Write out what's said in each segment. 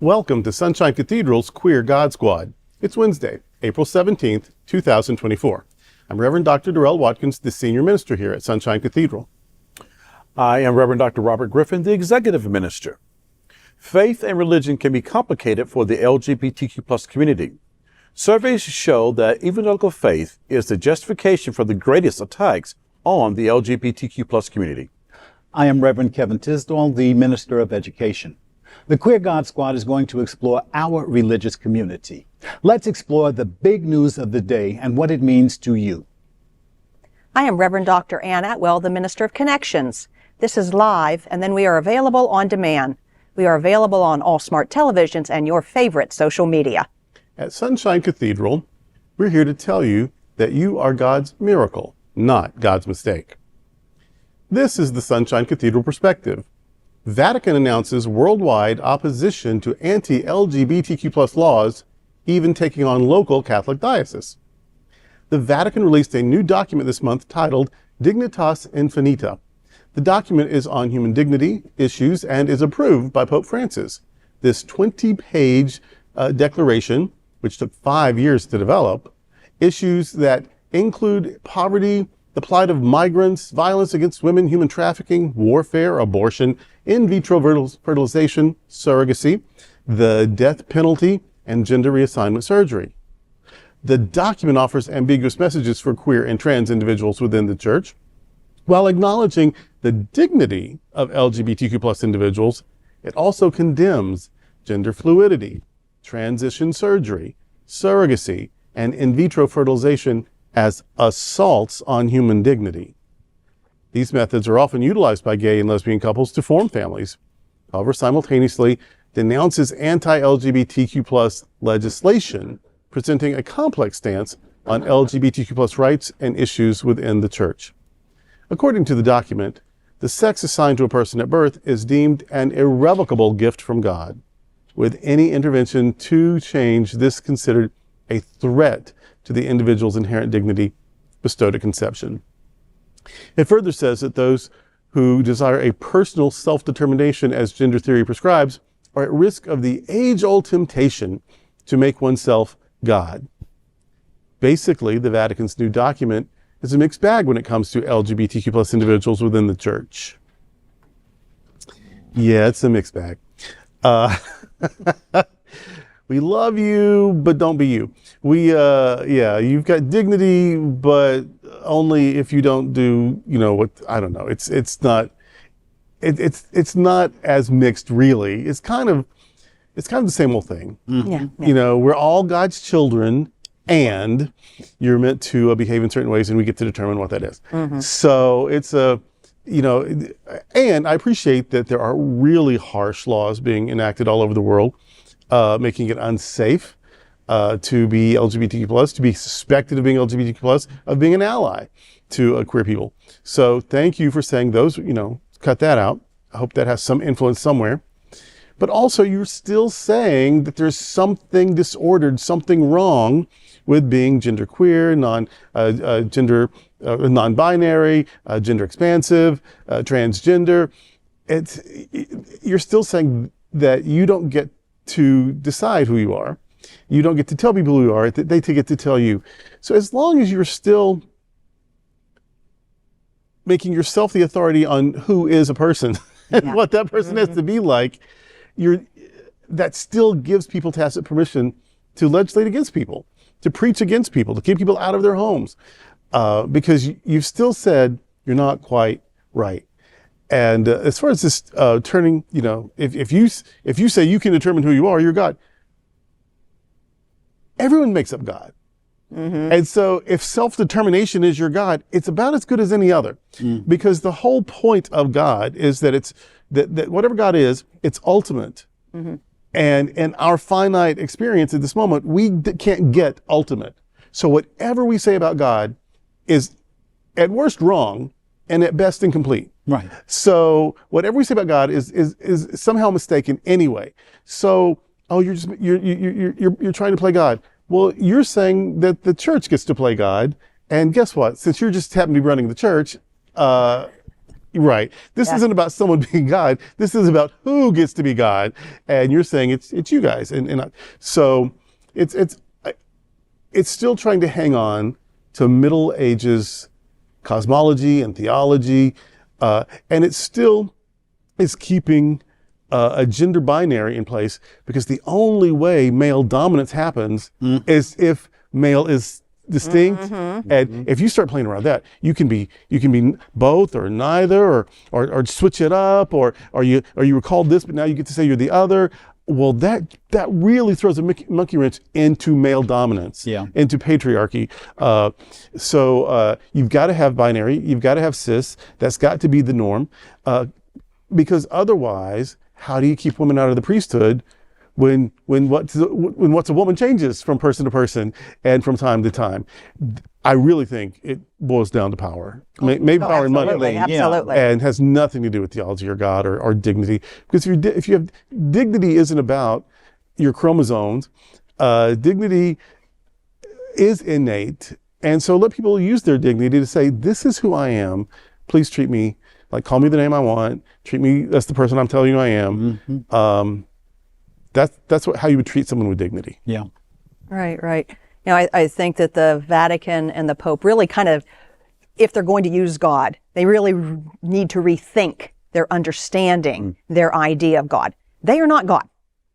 Welcome to Sunshine Cathedral's Queer God Squad. It's Wednesday, April 17th, 2024. I'm Reverend Dr. Darrell Watkins, the Senior Minister here at Sunshine Cathedral. I am Reverend Dr. Robert Griffin, the Executive Minister. Faith and religion can be complicated for the LGBTQ+ community. Surveys show that evangelical faith is the justification for the greatest attacks on the LGBTQ+ community. I am Reverend Kevin Tisdall, the Minister of Education. The Queer God Squad is going to explore our religious community. Let's explore the big news of the day and what it means to you. I am Reverend Dr. Ann Atwell, the Minister of Connections. This is live, and then we are available on demand. We are available on all smart televisions and your favorite social media. At Sunshine Cathedral, we're here to tell you that you are God's miracle, not God's mistake. This is the Sunshine Cathedral perspective. Vatican announces worldwide opposition to anti-LGBTQ+ laws, even taking on local Catholic dioceses. The Vatican released a new document this month titled Dignitas Infinita. The document is on human dignity issues and is approved by Pope Francis. This 20-page declaration, which took 5 years to develop, issues that include poverty, the plight of migrants, violence against women, human trafficking, warfare, abortion, in vitro fertilization, surrogacy, the death penalty, and gender-reassignment surgery. The document offers ambiguous messages for queer and trans individuals within the Church, while acknowledging the dignity of LGBTQ+ individuals. It also condemns gender fluidity, transition surgery, surrogacy, and in vitro fertilization as assaults on human dignity. These methods are often utilized by gay and lesbian couples to form families. However, simultaneously denounces anti-LGBTQ+ legislation, presenting a complex stance on LGBTQ+ rights and issues within the Church. According to the document, the sex assigned to a person at birth is deemed an irrevocable gift from God, with any intervention to change this considered a threat to the individual's inherent dignity bestowed at conception. It further says that those who desire a personal self-determination as gender theory prescribes are at risk of the age-old temptation to make oneself God. Basically, the Vatican's new document is a mixed bag when it comes to LGBTQ+ individuals within the Church. Yeah, it's a mixed bag. We love you, but don't be you. You've got dignity, but only if you don't do, I don't know. It's not as mixed, really. It's kind of the same old thing. Mm-hmm. Yeah. We're all God's children, and you're meant to behave in certain ways, and we get to determine what that is. Mm-hmm. So it's and I appreciate that there are really harsh laws being enacted all over the world, making it unsafe to be LGBTQ+, to be suspected of being LGBTQ+, of being an ally to queer people. So thank you for saying those, cut that out. I hope that has some influence somewhere. But also you're still saying that there's something disordered, something wrong with being genderqueer, non-binary, gender expansive, transgender. You're still saying that you don't get to decide who you are. You don't get to tell people who you are. They get to tell you. So as long as you're still making yourself the authority on who is a person and what that person has to be like, that still gives people tacit permission to legislate against people, to preach against people, to keep people out of their homes, because you've still said you're not quite right. And as far as this turning, if you say you can determine who you are, you're God. Everyone makes up God. Mm-hmm. And so if self-determination is your God, it's about as good as any other. Mm. Because the whole point of God is that it's that whatever God is, it's ultimate. Mm-hmm. And in our finite experience at this moment, we can't get ultimate. So whatever we say about God is at worst wrong and at best incomplete. Right. So whatever we say about God is somehow mistaken anyway. So you're trying to play God. Well, you're saying that the church gets to play God, and guess what? Since you're just happen to be running the church, Right. This isn't about someone being God. This is about who gets to be God. And you're saying it's you guys. So it's still trying to hang on to Middle Ages cosmology and theology. And it still is keeping a gender binary in place, because the only way male dominance happens is if male is distinct. And if you start playing around that, you can be both or neither, or switch it up, or you were called this, but now you get to say you're the other. Well, that really throws a monkey wrench into male dominance, into patriarchy. So you've got to have binary, you've got to have cis. That's got to be the norm, because otherwise, how do you keep women out of the priesthood when what's a woman changes from person to person and from time to time? I really think it boils down to power. Maybe power and money. Absolutely. And has nothing to do with theology or God or dignity. Because if you have dignity, isn't about your chromosomes. Dignity is innate. And so let people use their dignity to say, this is who I am. Please treat me, like, call me the name I want. Treat me as the person I'm telling you I am. That's how you would treat someone with dignity. Yeah. Right. You know, I think that the Vatican and the Pope really kind of, if they're going to use God, they really need to rethink their understanding, their idea of God. They are not God.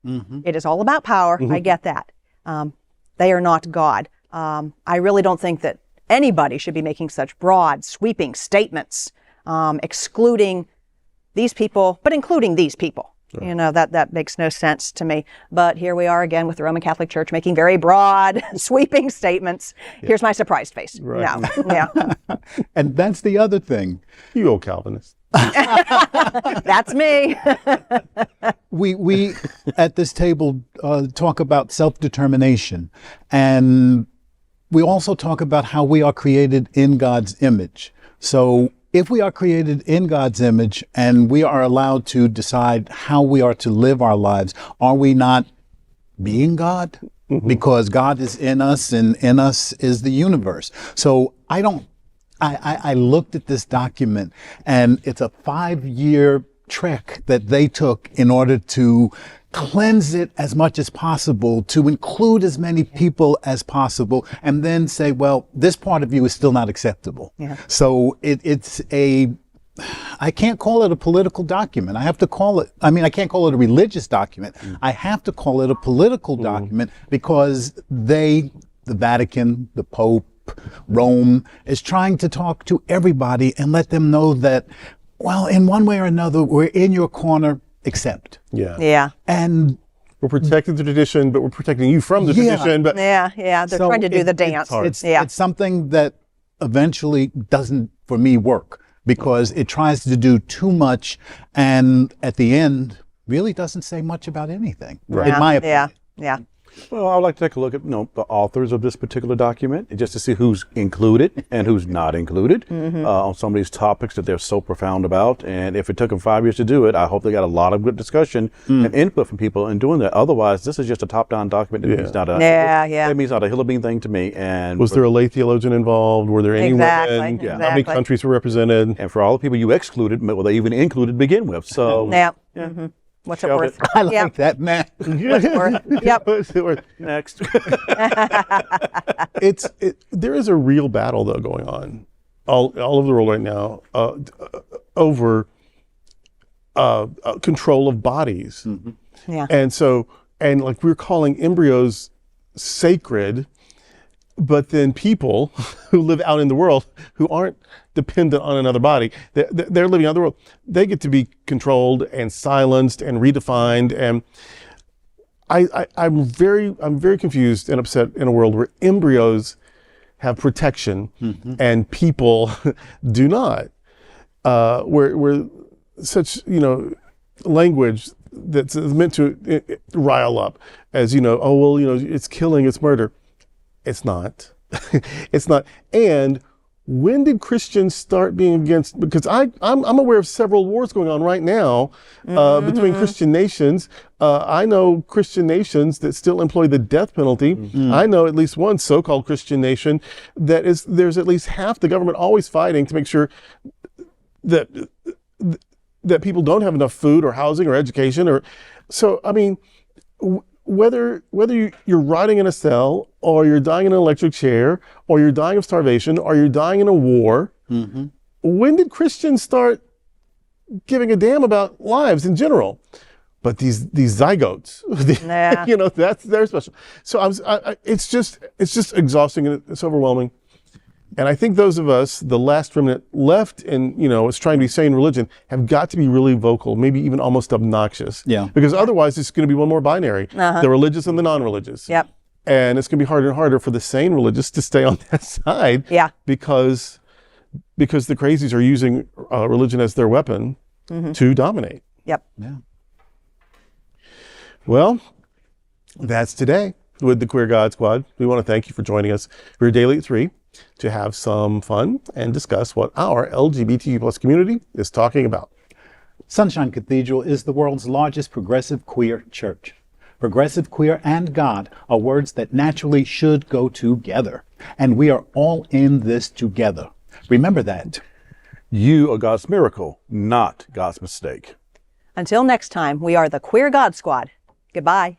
It is all about power. I get that. They are not God. I really don't think that anybody should be making such broad, sweeping statements, excluding these people, but including these people. Right. You know, that makes no sense to me. But here we are again with the Roman Catholic Church making very broad, sweeping statements. Here's my surprised face. Right. No. And that's the other thing. You old Calvinist. That's me. We at this table talk about self-determination, and we also talk about how we are created in God's image. So if we are created in God's image and we are allowed to decide how we are to live our lives, are we not being God? Because God is in us, and in us is the universe. So I looked at this document, and it's a 5-year trek that they took in order to cleanse it as much as possible, to include as many people as possible, and then say, well, this part of you is still not acceptable. So I can't call it a political document. I can't call it a religious document. I have to call it a political document, because the Vatican, the Pope, Rome, is trying to talk to everybody and let them know that, well, in one way or another, we're in your corner, except. Yeah. And we're protecting the tradition, but we're protecting you from the tradition. But They're trying to do the dance. It's something that eventually doesn't, for me, work, because it tries to do too much, and at the end, really doesn't say much about anything, in my opinion. Yeah. Well, I would like to take a look at the authors of this particular document, just to see who's included and who's not included on some of these topics that they're so profound about. And if it took them 5 years to do it, I hope they got a lot of good discussion and input from people in doing that. Otherwise, this is just a top-down document. That means not it means not a hill of bean thing to me. And was there a lay theologian involved? Were there any women? How many countries were represented? And for all the people you excluded, were they even included to begin with? So What's it worth? I like that, man. What's it worth? Yep. What's it worth? Next. There is a real battle, though, going on all over the world right now over control of bodies. And like we're calling embryos sacred, but then people who live out in the world who aren't dependent on another body, they're living out in the world, they get to be controlled and silenced and redefined. And I'm very confused and upset in a world where embryos have protection and people do not. Where such language that's meant to rile up, as it's killing, it's murder. It's not. It's not. And when did Christians start being against? Because I'm aware of several wars going on right now between Christian nations. I know Christian nations that still employ the death penalty. I know at least one so-called Christian nation there's at least half the government always fighting to make sure that that people don't have enough food or housing or education, or so. I mean, whether you're rotting in a cell, or you're dying in an electric chair, or you're dying of starvation, or you're dying in a war, when did Christians start giving a damn about lives in general? But these zygotes, Yeah. you know, they're special. So it's just exhausting and it's overwhelming. And I think those of us, the last remnant left and, you know, is trying to be sane religion, have got to be really vocal, maybe even almost obnoxious. Yeah. Because otherwise it's going to be one more binary, the religious and the non-religious. Yep. And it's going to be harder and harder for the sane religious to stay on that side. Yeah. Because the crazies are using religion as their weapon to dominate. Yep. Yeah. Well, that's today with the Queer God Squad. We want to thank you for joining us. We're daily at 3 to have some fun and discuss what our LGBTQ plus community is talking about. Sunshine Cathedral is the world's largest progressive queer church. Progressive, queer, and God are words that naturally should go together. And we are all in this together. Remember that. You are God's miracle, not God's mistake. Until next time, we are the Queer God Squad. Goodbye.